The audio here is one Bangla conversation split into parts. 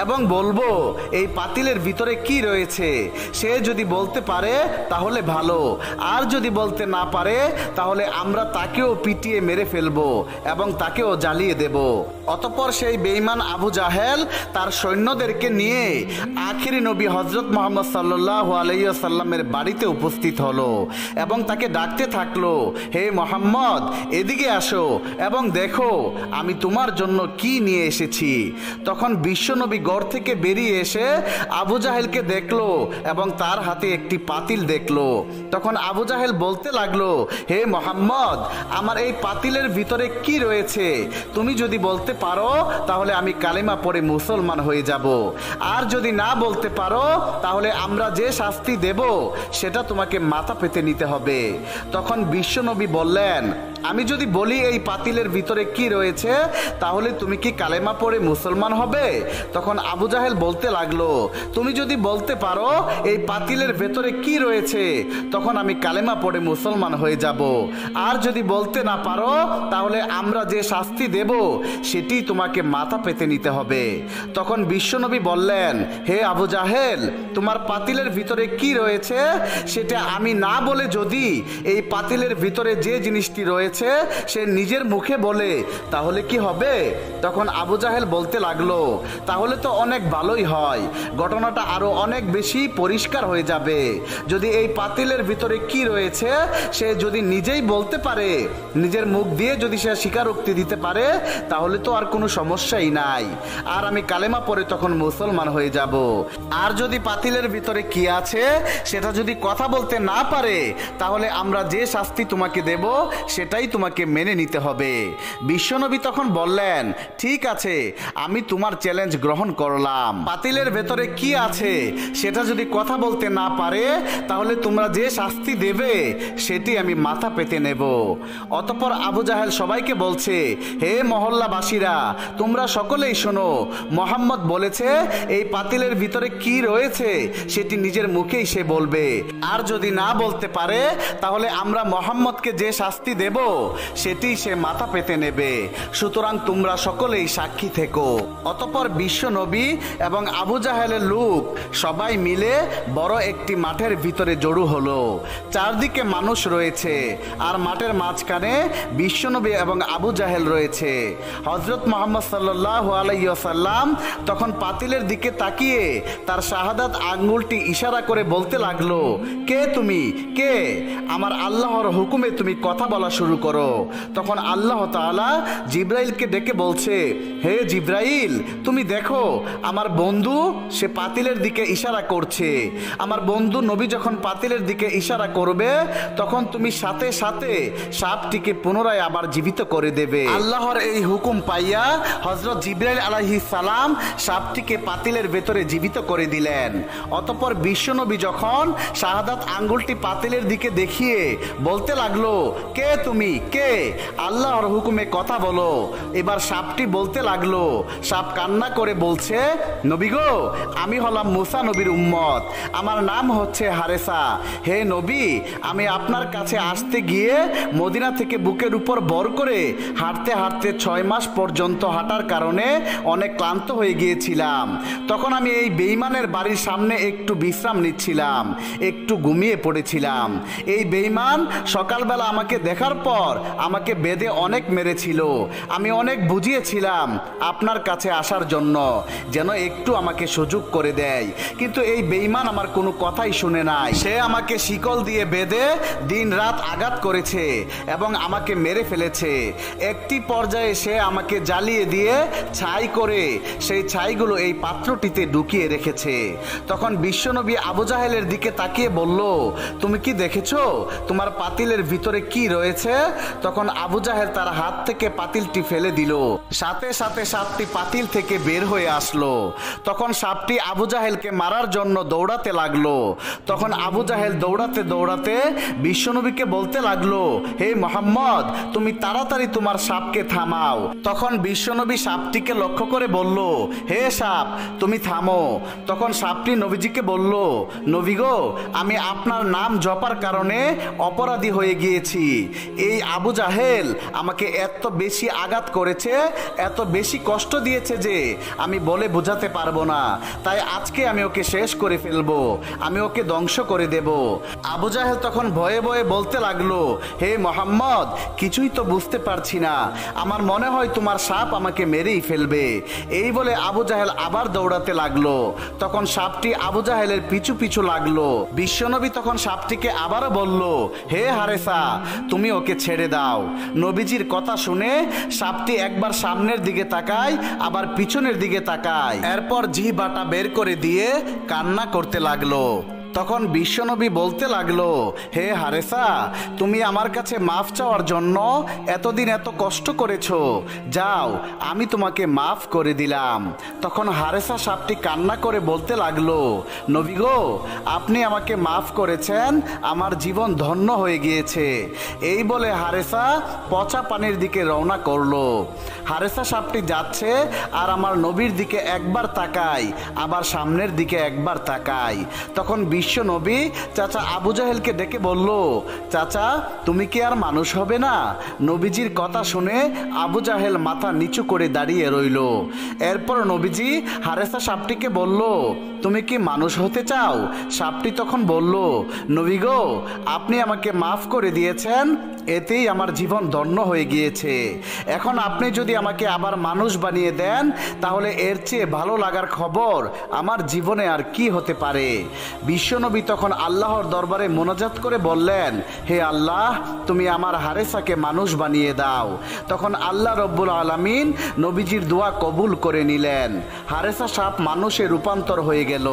এবং বলবো এই পাতিলের ভিতরে কি রয়েছে। সে যদি বলতে পারে তাহলে ভালো, আর যদি বলতে না পারে তাহলে আমরা তাকেও পিটিয়ে মেরে ফেলবো এবং তাকেও জ্বালিয়ে দেব। অতঃপর সেই বেঈমান আবু জাহেল তার সৈন্যদেরকে নিয়ে আখিরি নবী হযরত মুহাম্মদ সাল্লাল্লাহু আলাইহি ওয়াসাল্লামের বাড়িতে উপস্থিত হলো এবং তাকে ডাকতে থাকলো, হে মুহাম্মদ, এদিকে আসো এবং দেখো আমি তোমার জন্য কি নিয়ে এসেছি। তখন বিশ্বনবী ঘর থেকে বেরিয়ে এসে আবু জাহেলকে দেখলো এবং তার হাতে একটি পাতিল দেখলো। তখন আবু জাহেল বলতে লাগলো, হে মুহাম্মদ, আমার এই পাতিলের ভিতরে কি রয়েছে? তুমি যদি বলতে পারো তাহলে আমি কালেমা পড়ে মুসলমান হয়ে যাব, আর যদি না বলতে পারো তাহলে আমরা যে শাস্তি দেব সেটা তোমাকে মাথা পেতে নিতে হবে। তখন বিশ্বনবী বললেন, আমি যদি বলি এই পাতিলের ভিতরে কি রয়েছে তাহলে তুমি কি কালেমা পড়ে মুসলমান হবে? তখন আবু জাহেল বলতে লাগলো, তুমি যদি বলতে পারো এই পাতিলের ভেতরে কি রয়েছে তখন আমি কালেমা পড়ে মুসলমান হয়ে যাব, আর যদি বলতে না পারো তাহলে আমরা যে শাস্তি দেব সেটি তোমাকে মাথা পেতে নিতে হবে। তখন বিশ্বনবী বললেন, হে আবু জাহেল, তোমার পাতিলের ভিতরে কি রয়েছে সেটা আমি না বলে যদি এই পাতিলের ভিতরে যে জিনিসটি রয়েছে সে নিজের মুখে বলে তাহলে কি হবে? তখন আবু জাহেল বলতে লাগলো, তাহলে তো অনেক ভালোই হয়, ঘটনাটা আরো অনেক বেশি পরিষ্কার হয়ে যাবে। যদি এই পাতিলের ভিতরে কি রয়েছে সে যদি নিজেই বলতে পারে, নিজের মুখ দিয়ে যদি সে স্বীকারোক্তি দিতে পারে তাহলে তো আর কোনো সমস্যাই নাই, আর আমি কালেমা পড়ে তখন মুসলমান হয়ে যাব। আর যদি পাতিলের ভিতরে কি আছে সেটা যদি কথা বলতে না পারে তাহলে আমরা যে শাস্তি তোমাকে দেব সেটাই তোমাকে মেনে নিতে হবে। বিশ্বনবী তখন বললেন, ঠিক আছে, আমি তোমার চ্যালেঞ্জ গ্রহণ করলাম। পাতিলের ভেতরে কি আছে সেটা যদি কথা বলতে না পারে তাহলে তোমরা যে শাস্তি দেবে সেটি আমি মাথা পেতে নেব। অতঃপর আবু জাহেল সবাইকে বলছে, হে মহল্লাবাসীরা, তোমরা সকলেই শোনো, মোহাম্মদ বলেছে এই পাতিলের ভিতরে কি রয়েছে সেটি নিজের মুখেই সে বলবে, আর যদি না বলতে পারে তাহলে আমরা মোহাম্মদকে যে শাস্তি দেব সেটি সে মাথা পেতে নেবে। সুতরাং তোমরা সকলেই সাক্ষী থেকো। অতঃপর বিশ্ব নবী এবং আবু জাহেলের লোক সবাই মিলে বড় একটি মাঠের ভিতরে জড়ো হলো। চারদিকে মানুষ রয়েছে আর মাঠের মাঝখানে বিশ্বনবী এবং আবু জাহেল রয়েছে। হযরত মুহাম্মদ সাল্লাল্লাহু আলাইহি ওয়াসাল্লাম তখন পাতিলের দিকে তাকিয়ে তার শাহাদাত আঙ্গুলটি ইশারা করে বলতে লাগলো, কে তুমি? কে? আমার আল্লাহর হুকুমে তুমি কথা বলা শুরু করো। তখন আল্লাহ তাআলা জিব্রাইলকে ডেকে বলছে, হে জিব্রাইল, তুমি দেখো আমার বন্ধু সে পাতিলের দিকে ইশারা করছে। আমার বন্ধু নবী যখন পাতিলের দিকে ইশারা করবে তখন তুমি সাথে সাথে সাপটিকে পুনরায় আবার জীবিত করে দেবে। আল্লাহর এই হুকুম পাইয়া হযরত জিব্রাইল আলাইহিস সালাম সাপটিকে পাতিলের ভেতরে জীবিত করে দিলেন। অতঃপর বিশ্বনবী যখন শাহাদাত আঙ্গুলটি পাতিলের দিকে দেখিয়ে বলতে লাগলো, কে তুমি? কে? আল্লাহর হুকুমে কথা বলো। এবার সাপটি বলতে লাগলো, সাপ কান্না করে বলছে, নবী গো, আমি হলাম মুসা নবীর উম্মত, আমার নাম হচ্ছে হারেসা। হে নবী, আমি আপনার কাছে আসতে গিয়ে মদিনা থেকে বুকের উপর ভর করে হাঁটতে হাঁটতে 6 মাস পর্যন্ত হাঁটার কারণে অনেক ক্লান্ত হয়ে গিয়েছিলাম। তখন আমি এই বেঈমানের বাড়ির সামনে একটু বিশ্রাম নিচ্ছিলাম, একটু ঘুমিয়ে পড়েছিলাম। এই বেঈমান সকালবেলা আমাকে দেখার পর আমাকে বেঁধে অনেক মেরেছিল। আমি অনেক বুঝিয়েছিলাম আপনার কাছে আসার জন্য, যেন একটু আমাকে সুযোগ করে দেয়, কিন্তু এই বেঈমান আমার কোনো কথাই শুনে নাই। সে আমাকে শিকল দিয়ে বেঁধে দিন রাত আঘাত করেছে এবং আমাকে মেরে ফেলেছে। একটি পর্যায়ে সে আমাকে জ্বালিয়ে দিয়ে ছাই করে সেই ছাইগুলো এই পাত্রটিতে ঢুকিয়ে রেখেছে। তখন বিশ্বনবী আবু জাহেলের দিকে তাকিয়ে বলল, তুমি কি দেখেছো তোমার পাতিলের ভিতরে কি রয়েছে? তখন আবু জাহেল তার হাত থেকে পাতিলটি ফেলে দিল, সাথে সাথে সাপটি পাতিল থেকে বের হয়ে আসলো। তখন সাপটি আবু জাহেলকে মারার জন্য দৌড়াতে লাগলো। তখন আবু জাহেল দৌড়াতে দৌড়াতে বিশ্বনবীকে বলতে লাগলো, হে মুহাম্মদ, তুমি তাড়াতাড়ি তোমার সাপকে থামাও। তখন বিশ্বনবী সাপটিকে লক্ষ্য করে বলল, হে সাপ, তুমি থামো। তখন সাপটি নবীজিকে বলল, নবী গো, আমি আপনার নাম জপার কারণে অপরাধী হয়ে গিয়েছি, এই আবু জাহেল আমাকে এত বেশি আঘাত করেছে, এত বেশি কষ্ট দিয়েছে যে আমি বলে বোঝাতে পারবো না। তাই আজকে আমি ওকে শেষ করে ফেলবো, আমি ওকে ধ্বংস করে দেব। আবু জাহেল তখন ভয়ে ভয়ে বলতে লাগলো, হে মোহাম্মদ, কিছুই তো বুঝতে পারছি না, আমার মনে হয় তোমার সাপ আমাকে মেরেই ফেলবে। এই বলে আবু জাহেল আবার দৌড়াতে লাগলো। তখন সাপটি আবু জাহেলের পিছু পিছু লাগলো। বিশ্বনবী তখন সাপটিকে আবারও বলল, হে হারেসা, তুমি ওকে ছেড়ে দাও। নবীজির কথা শুনে সাপটি একবার সামনের দিকে তাকায়, আবার পিছনের দিকে তাকায়, এরপর জিহ্বাটা বের করে দিয়ে কান্না করতে লাগলো। তখন বিশ্বনবী বলতে লাগলো, হে হারেসা, তুমি আমার কাছে মাফ চাওয়ার জন্য এতদিন এত কষ্ট করেছো, যাও আমি তোমাকে মাফ করে দিলাম। তখন হারেসা সাপটি কান্না করে বলতে লাগলো, নবী গো, আপনি আমাকে মাফ করেছেন, আমার জীবন ধন্য হয়ে গিয়েছে। এই বলে হারেসা পচা পানির দিকে রওনা করলো। হারেসা সাপটি যাচ্ছে আর আমার নবীর দিকে একবার তাকায়, আবার সামনের দিকে একবার তাকায়। তখন বিশ্ব নবী চাচা আবু জাহেলকে ডেকে বলল, চাচা, তুমি কি আর মানুষ হবে না? নবীজির কথা শুনে আবু জাহেল মাথা নিচু করে দাঁড়িয়ে রইল। এরপর নবীজি হারেসা সাপটিকে বলল, তুমি কি মানুষ হতে চাও? সাপটি তখন বলল, নবী গো, আপনি আমাকে মাফ করে দিয়েছেন, এতেই আমার জীবন ধন্য হয়ে গিয়েছে। এখন আপনি যদি আমাকে আবার মানুষ বানিয়ে দেন, তাহলে এর চেয়ে ভালো লাগার খবর আমার জীবনে আর কি হতে পারে। বিশ্বনবী তখন আল্লাহর দরবারে মোনাজাত করে বললেন, হে আল্লাহ, তুমি আমার হারেসাকে মানুষ বানিয়ে দাও। তখন আল্লাহ রব্বুল আলামিন নবীজির দোয়া কবুল করে নিলেন। হারেসা সাপ মানুষে রূপান্তর হয়ে গেল।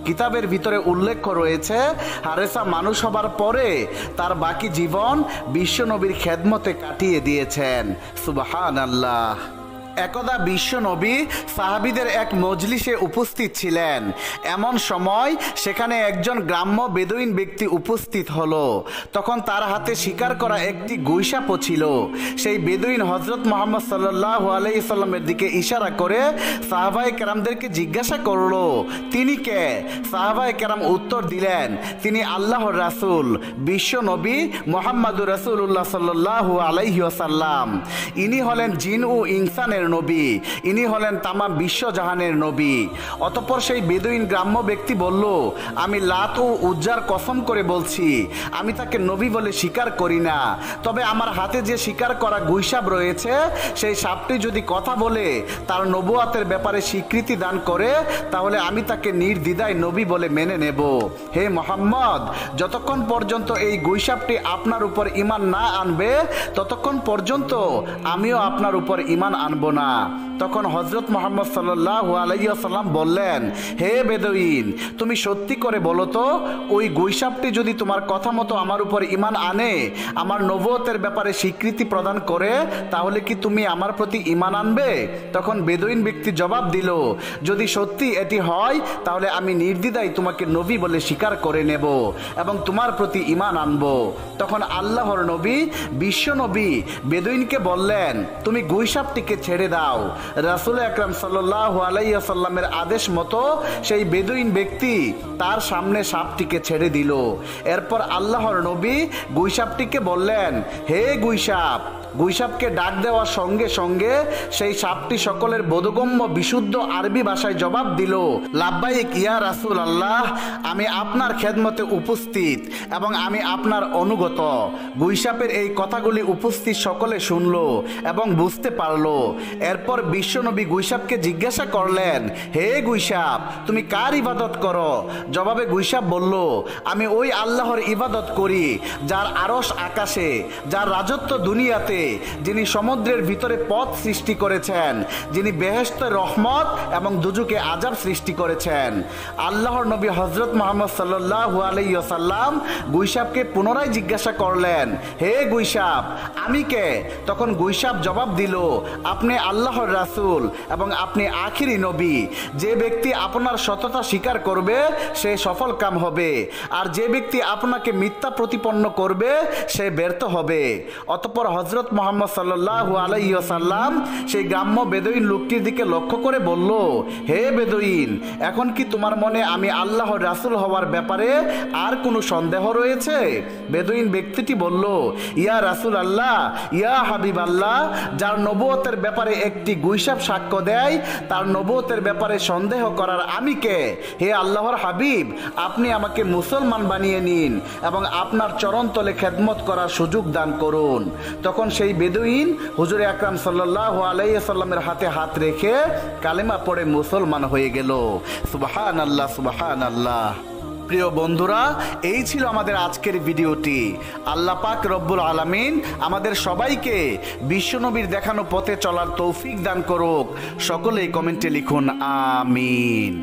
কিতাবের ভিতরে উল্লেখ রয়েছে, হারেসা মানুষ হবার পরে তার বাকি জীবন বিশ্বনবীর খেদমতে কাটিয়ে দিয়েছেন। সুবহানাল্লাহ। একদা বিশ্বনবী সাহাবীদের এক মজলিসে উপস্থিত ছিলেন। এমন সময় সেখানে একজন গ্রাম্য বেদুইন ব্যক্তি উপস্থিত হলো। তখন তার হাতে শিকার করা একটি গুইসাপও ছিল। সেই বেদুইন হযরত মুহাম্মদ সাল্লাল্লাহু আলাইহি সাল্লামের দিকে ইশারা করে সাহাবায়ে কেরামদেরকে জিজ্ঞাসা করলো, তিনি কে? সাহাবায়ে কেরাম উত্তর দিলেন, তিনি আল্লাহর রাসূল, বিশ্বনবী মুহাম্মদুর রাসূলুল্লাহ সাল্লাল্লাহু আলাইহি ওয়াসাল্লাম। ইনি হলেন জিন ও ইনসানের নবী, ইনি হলেন তামাম বিশ্বজাহানের নবী। অতঃপর সেই বেদুইন গ্রাম্য ব্যক্তি বলল, আমি লাত ও উজ্জার কসম করে বলছি, আমি তাকে নবী বলে স্বীকার করি না। তবে আমার হাতে যে শিকার করা গুইসাপ রয়েছে, সেই সাপটি যদি কথা বলে তার নবুয়াতের ব্যাপারে স্বীকৃতি দান করে, তাহলে আমি তাকে নির্দ্বিধায় নবী বলে মেনে নেব। হে মোহাম্মদ, যতক্ষণ পর্যন্ত এই গুইসাপটি আপনার উপর ঈমান না আনবে, ততক্ষণ পর্যন্ত আমিও আপনার উপর ঈমান আনব না। তখন হযরত মুহাম্মদ সাল্লাল্লাহু আলাইহি ওয়াসাল্লাম বললেন, হে বেদুইন, তুমি সত্যি করে বলো তো, ওই গুইসাপটি যদি তোমার কথা মতো আমার উপর ঈমান আনে, আমার নবুয়তের ব্যাপারে স্বীকৃতি প্রদান করে, তাহলে কি তুমি আমার প্রতি ঈমান আনবে? তখন বেদুইন ব্যক্তি জবাব দিল, যদি সত্যি এটি হয়, তাহলে আমি নির্দ্বিধায় তোমাকে নবী বলে স্বীকার করে নেব এবং তোমার প্রতি ঈমান আনব। তখন আল্লাহর নবী বিশ্বনবী বেদুইনকে বললেন, তুমি গুইসাপটিকে ছেড়ে দাও। রাসূল আকরাম সাল্লাল্লাহু আলাইহি ওয়াসাল্লামের আদেশ মতো সেই বেদুইন ব্যক্তি তার সামনে সাপটিকে ছেড়ে দিল। এরপর আল্লাহর নবী গুইসাপটিকে বললেন, হে গুইসাপ। গুইসাপকে ডাক দেওয়ার সঙ্গে সঙ্গে সেই সাপটি সকলের বোধগম্য বিশুদ্ধ আরবি ভাষায় জবাব দিল, লাব্বাইক ইয়া রাসূল আল্লাহ, আমি আপনার খেদমতে উপস্থিত এবং আমি আপনার অনুগত। গুইসাপের এই কথাগুলি উপস্থিত সকলে শুনল এবং বুঝতে পারল। এরপর বিশ্বনবী গুইসাপকে জিজ্ঞাসা করলেন, হে গুইসাপ, তুমি কার ইবাদত করো? জবাবে গুইসাপ বলল, আমি ওই আল্লাহর ইবাদত করি যার আরশ আকাশে, যার রাজত্ব দুনিয়াতে, যিনি সমুদ্রের ভিতরে পথ সৃষ্টি করেছেন, যিনি বেহেশতের রহমত এবং দুজুকে আযাব সৃষ্টি করেছেন। আল্লাহর নবী হযরত মুহাম্মদ সাল্লাল্লাহু আলাইহি ওয়াসাল্লাম গুইসাপকে পুনরায় জিজ্ঞাসা করলেন, হে গুইসাপ, আমি কে? তখন গুইসাপ জবাব দিল, আপনি আল্লাহর রাসূল এবং আপনি আখিরি নবী। যে ব্যক্তি আপনার সততা স্বীকার করবে সে সফল কাম হবে, আর যে ব্যক্তি আপনাকে মিথ্যা প্রতিপন্ন করবে সে ব্যর্থ হবে। অতঃপর হযরত মুহাম্মদ সাল্লাল্লাহু আলাইহি ওয়াসাল্লাম সেই গ্রাম্য বেদুইন লোকটির দিকে লক্ষ্য করে বলল, হে বেদুইন, এখন কি তোমার মনে আমি আল্লাহর রাসূল হওয়ার ব্যাপারে আর কোনো সন্দেহ রয়েছে? বেদুইন ব্যক্তিটি বলল, ইয়া রাসূল আল্লাহ, ইয়া হাবিব আল্লাহ, যার নবুয়তের ব্যাপারে একটি গুইসাপ সাক্ষ্য দেয় তার নবুয়তের ব্যাপারে সন্দেহ করার আমি কে? হে আল্লাহর হাবিব, আপনি আমাকে মুসলমান বানিয়ে নিন এবং আপনার চরণতলে খেদমত করার সুযোগ দান করুন। তখন সেই বেদুইন হুজুর আকরাম সাল্লাল্লাহু আলাইহি সাল্লামের হাতে হাত রেখে কালেমা পড়ে মুসলমান হয়ে গেল। সুবহানাল্লাহ, সুবহানাল্লাহ। প্রিয় বন্ধুরা, এই ছিল আমাদের আজকের ভিডিওটি। আল্লাহ পাক রব্বুল আলামিন আমাদের সবাইকে বিশ্বনবীর দেখানো পথে চলার তৌফিক দান করুক। সকলেই কমেন্টে লিখুন আমিন।